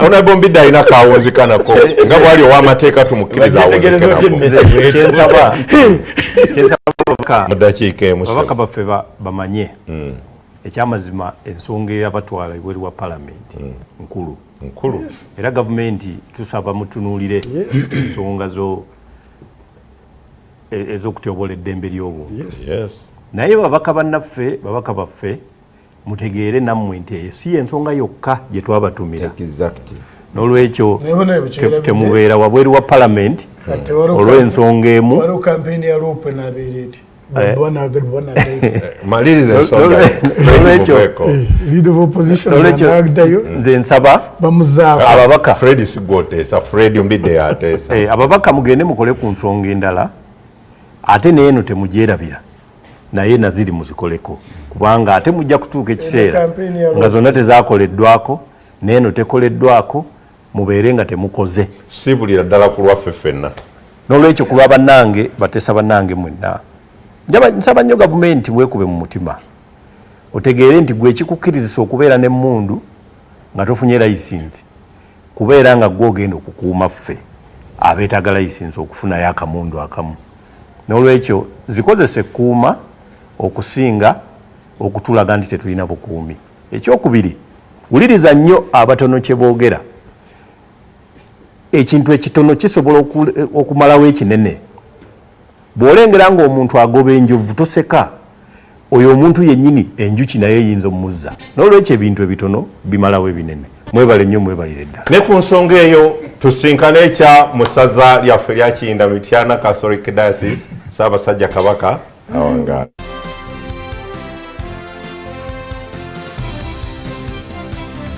ona Mbidde alina kawunzikanako nga bwali ow'amateeka tumukkiriza kyensaba mudakiika emu babaka baffe bamanye ekyamazima ensonga eyabatwala ebweru wa palamenti nkulu era gavumenti tusaba mutunuulire ensonga ez'okutyobola eddembe ly'obuntu naye babaka baffe mutegeere nammwe nti eyo si ensonga yokka gye twabatumira n'olwekyo temubeera wabweru wa palamenti olw'ensonga emu nze nsaba ababaka ababaka mugende mukole ku nsonga endala ate neeno temugyerabira naye naziri muzikoleko kubanga ate mujja kutuuka ekiseera nga zonna tezakoleddwako neeno tekoleddwako mubeere nga temukoze sibulira ddala ku lwaffe ffenna n'olwekyo ku lwa bannange bateesa bannange mwenna nsaba nnyo gavumenti bwekube mu mutima otegeere nti gwe ekikukkirizisa okubeera n'emmundu nga tofunye layisinsi kubeera nga gwe ogenda okukuuma ffe abeetaaga layisinsi okufunayo akamundu akamu n'olwekyo zikozese ekkuuma okusinga okutulaga nti tetulina bukuumi. Ekyokubiri, wuliriza nnyo abatono kye boogera. Ekintu ekitono kisobola okumalawo ekinene. Bw'olengera ng'omuntu agoba enjovu toseka, oyo omuntu yennyini enjuki naye eyinza omuzza. N'olwekyo ebintu ebitono bimalawo ebinene. Mwebale nnyo mwebalire ddala. Ne ku nsonga eyo tusinkane ekya mu ssaza lyaffe lya Kiyinda Mityana Catholic Diocese Ssaabasajja Kabaka awangaala.